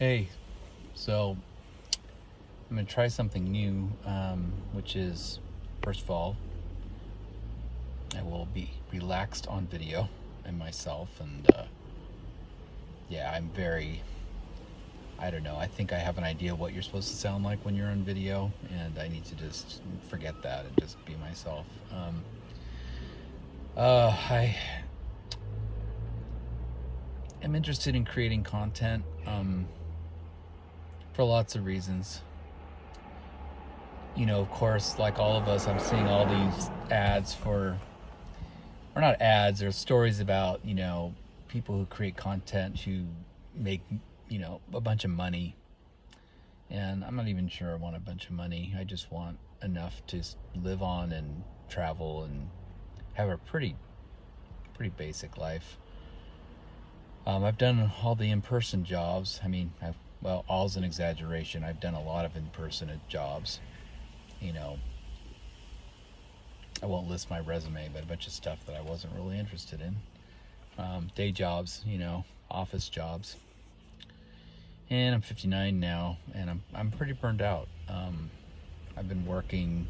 Hey, so I'm going to try something new, which is, first of all, I will be relaxed on video and myself. And yeah, I don't know, I think I have an idea what you're supposed to sound like when you're on video, and I need to just forget that and just be myself. I am interested in creating content for lots of reasons. Of course, like all of us, I'm seeing all these ads or not ads, there's stories about, people who create content who make, a bunch of money. And I'm not even sure I want a bunch of money. I just want enough to live on and travel and have a pretty basic life. I've done all the in-person jobs. Well, all's an exaggeration. I've done a lot of in-person jobs. You know, I won't list my resume, but a bunch of stuff that I wasn't really interested in. Day jobs, office jobs. And I'm 59 now, and I'm pretty burned out. I've been working,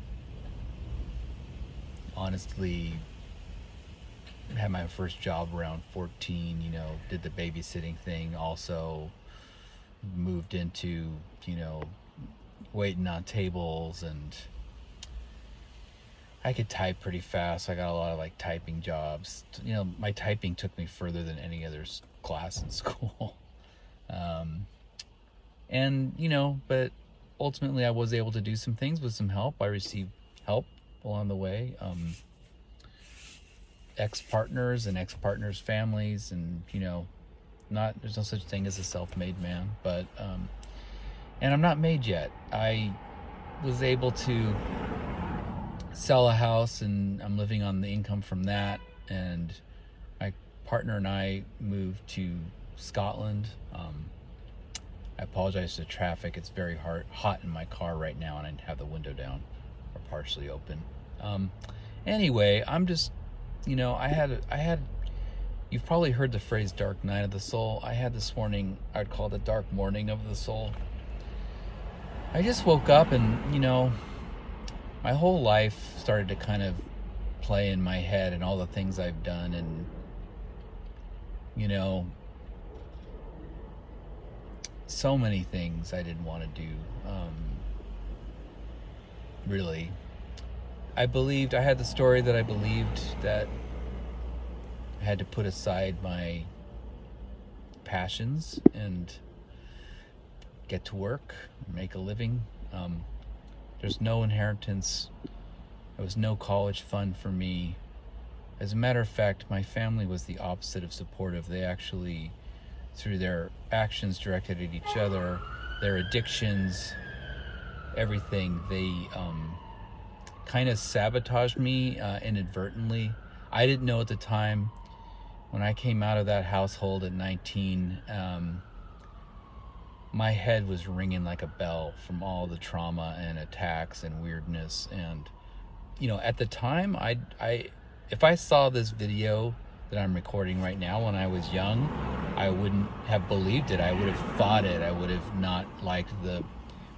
honestly, had my first job around 14, did the babysitting thing, also moved into, waiting on tables, and I could type pretty fast. I got a lot of like typing jobs. My typing took me further than any other class in school. And but ultimately I was able to do some things with some help. I received help along the way. Ex-partners and ex-partners' families, and there's no such thing as a self-made man, but and I'm not made yet. I was able to sell a house, and I'm living on the income from that, and my partner and I moved to Scotland. I apologize to traffic. It's very hot in my car right now, and I have the window down or partially open. Anyway, I'm just, I had. You've probably heard the phrase "dark night of the soul." I had this morning. I'd call it the dark morning of the soul. I just woke up, and my whole life started to kind of play in my head, and all the things I've done, and so many things I didn't want to do. Really, I had the story that I believed that I had to put aside my passions and get to work, make a living. There's no inheritance. There was no college fund for me. As a matter of fact, my family was the opposite of supportive. They actually, through their actions directed at each other, their addictions, everything, they kind of sabotaged me inadvertently. I didn't know at the time. When I came out of that household at 19, my head was ringing like a bell from all the trauma and attacks and weirdness. And at the time, if I saw this video that I'm recording right now when I was young, I wouldn't have believed it. I would have fought it. I would have not liked the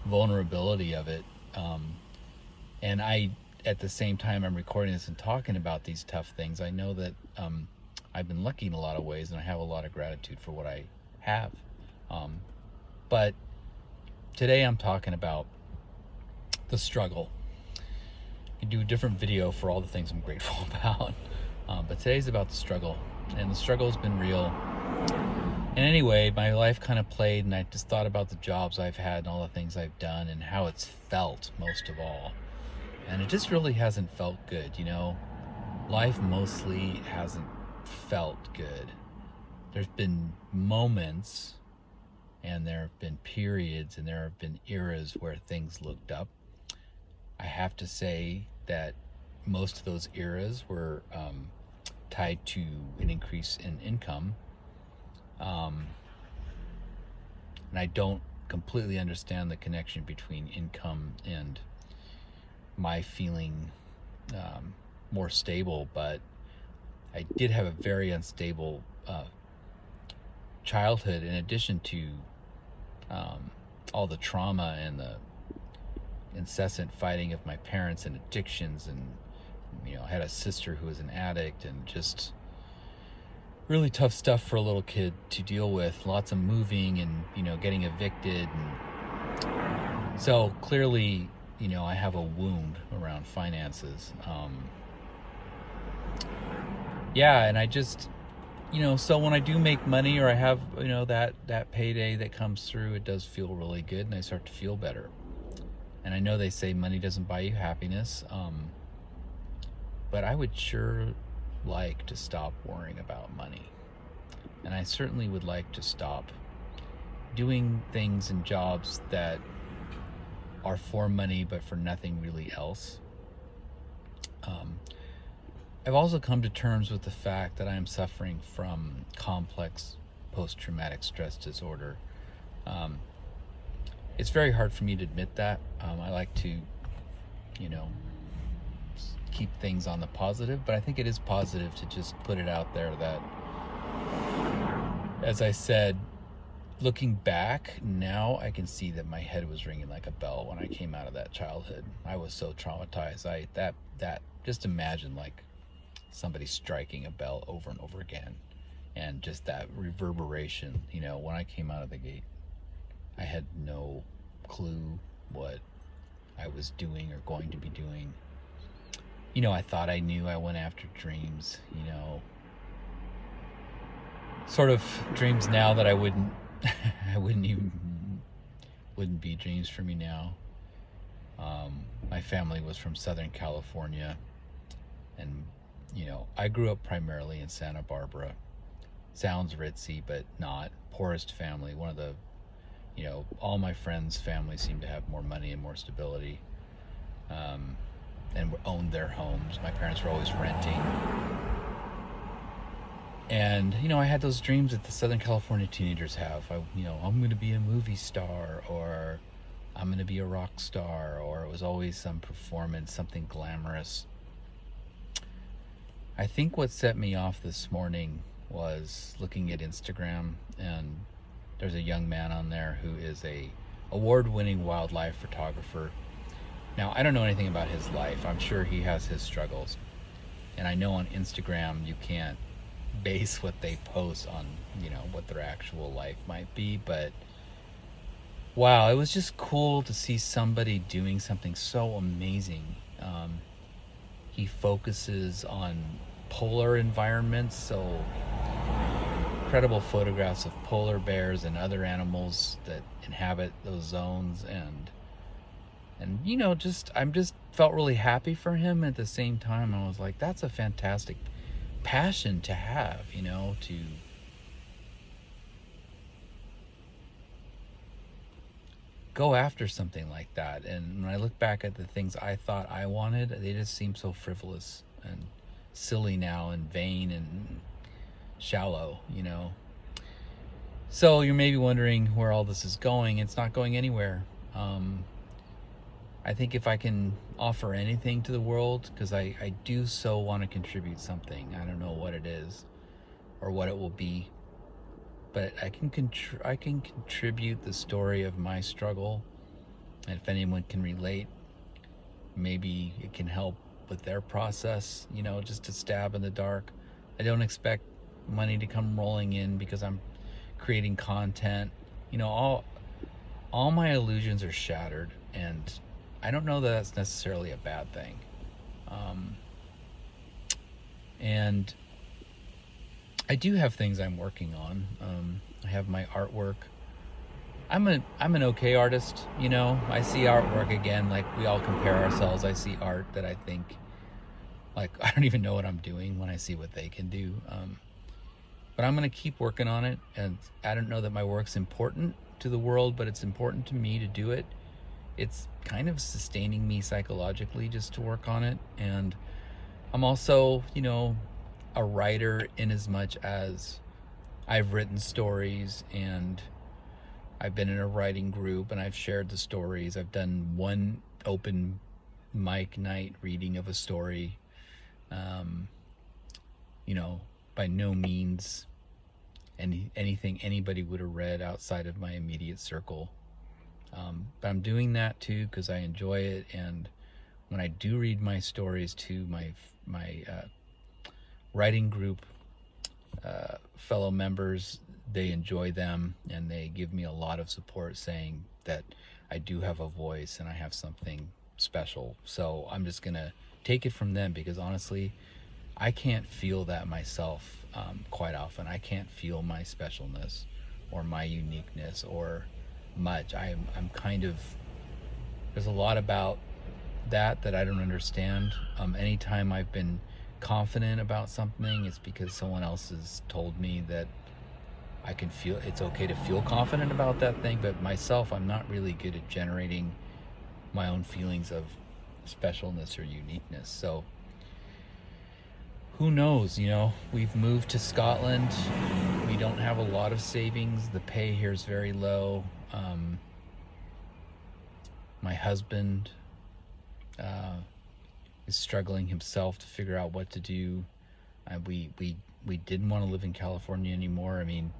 vulnerability of it. And at the same time I'm recording this and talking about these tough things, I know that I've been lucky in a lot of ways, and I have a lot of gratitude for what I have. But today I'm talking about the struggle. I do a different video for all the things I'm grateful about. But today's about the struggle, and the struggle has been real. And anyway, my life kind of played, and I just thought about the jobs I've had and all the things I've done and how it's felt most of all. And it just really hasn't felt good, Life mostly hasn't felt good. There's been moments, and there have been periods, and there have been eras where things looked up. I have to say that most of those eras were tied to an increase in income. And I don't completely understand the connection between income and my feeling more stable, but I did have a very unstable childhood, in addition to all the trauma and the incessant fighting of my parents and addictions, and I had a sister who was an addict, and just really tough stuff for a little kid to deal with. Lots of moving and getting evicted, and so clearly I have a wound around finances. Yeah, and I just so when I do make money, or I have that payday that comes through, it does feel really good, and I start to feel better. And I know they say money doesn't buy you happiness, but I would sure like to stop worrying about money. And I certainly would like to stop doing things and jobs that are for money but for nothing really else. I've also come to terms with the fact that I am suffering from complex post-traumatic stress disorder. It's very hard for me to admit that. I like to, keep things on the positive, but I think it is positive to just put it out there that, as I said, looking back now, I can see that my head was ringing like a bell when I came out of that childhood. I was so traumatized. That just imagine like somebody striking a bell over and over again, and just that reverberation. When I came out of the gate, I had no clue what I was doing or going to be doing. I thought I knew. I went after dreams, sort of dreams now that I wouldn't be dreams for me now. My family was from Southern California, and I grew up primarily in Santa Barbara. Sounds ritzy, but not. Poorest family. One of the all my friends' families seem to have more money and more stability, and owned their homes. My parents were always renting. And, I had those dreams that the Southern California teenagers have. I'm going to be a movie star, or I'm going to be a rock star, or it was always some performance, something glamorous. I think what set me off this morning was looking at Instagram, and there's a young man on there who is a award-winning wildlife photographer. Now, I don't know anything about his life. I'm sure he has his struggles. And I know on Instagram you can't base what they post on, what their actual life might be. But wow, it was just cool to see somebody doing something so amazing. He focuses on polar environments, so incredible photographs of polar bears and other animals that inhabit those zones, and I'm just felt really happy for him. At the same time, I was like, that's a fantastic passion to have, to go after something like that. And when I look back at the things I thought I wanted, they just seem so frivolous and silly now, and vain and shallow. So you're maybe wondering where all this is going. It's not going anywhere. I think if I can offer anything to the world, because I do so want to contribute something. I don't know what it is or what it will be, but I can contribute the story of my struggle. And if anyone can relate, maybe it can help with their process, just a stab in the dark. I don't expect money to come rolling in because I'm creating content. All my illusions are shattered, and I don't know that that's necessarily a bad thing. And I do have things I'm working on. I have my artwork. I'm an okay artist, I see artwork again, like we all compare ourselves. I see art that I think, like, I don't even know what I'm doing when I see what they can do. But I'm going to keep working on it, and I don't know that my work's important to the world, but it's important to me to do it. It's kind of sustaining me psychologically just to work on it. And I'm also, a writer in as much as I've written stories, and I've been in a writing group, and I've shared the stories. I've done one open mic night reading of a story. By no means anything anybody would have read outside of my immediate circle. But I'm doing that too because I enjoy it, and when I do read my stories to my writing group fellow members, they enjoy them and they give me a lot of support, saying that I do have a voice and I have something special. So I'm just gonna take it from them, because honestly, I can't feel that myself. Quite often I can't feel my specialness or my uniqueness or much. I'm kind of, there's a lot about that I don't understand. Anytime I've been confident about something, it's because someone else has told me that I can feel it's okay to feel confident about that thing. But myself, I'm not really good at generating my own feelings of specialness or uniqueness. So who knows, we've moved to Scotland. We don't have a lot of savings. The pay here is very low. My husband is struggling himself to figure out what to do. We didn't want to live in California anymore. I mean,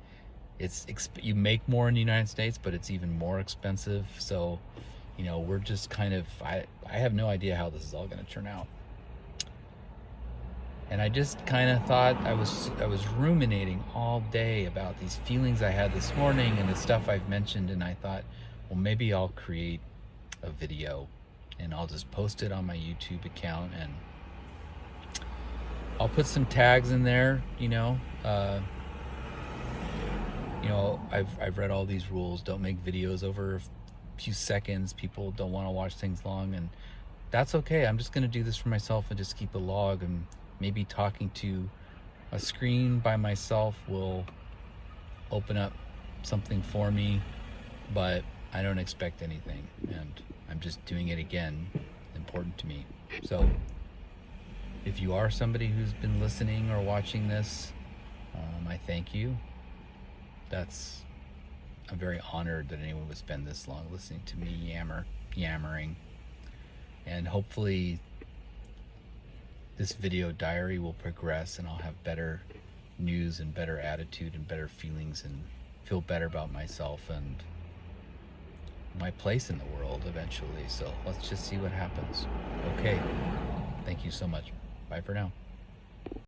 you make more in the United States, but it's even more expensive. So, we're just kind of, I have no idea how this is all going to turn out. And I just kind of thought, I was ruminating all day about these feelings I had this morning and the stuff I've mentioned, and I thought, well, maybe I'll create a video and I'll just post it on my YouTube account, and I'll put some tags in there. I've read all these rules. Don't make videos over a few seconds. People don't want to watch things long, and that's okay. I'm just going to do this for myself and just keep a log, and maybe talking to a screen by myself will open up something for me, but I don't expect anything, and I'm just doing it again. Important to me. So if you are somebody who's been listening or watching this, I thank you. I'm very honored that anyone would spend this long listening to me yammering. And hopefully this video diary will progress, and I'll have better news and better attitude and better feelings, and feel better about myself and my place in the world eventually. So let's just see what happens. Okay. Thank you so much. Bye for now.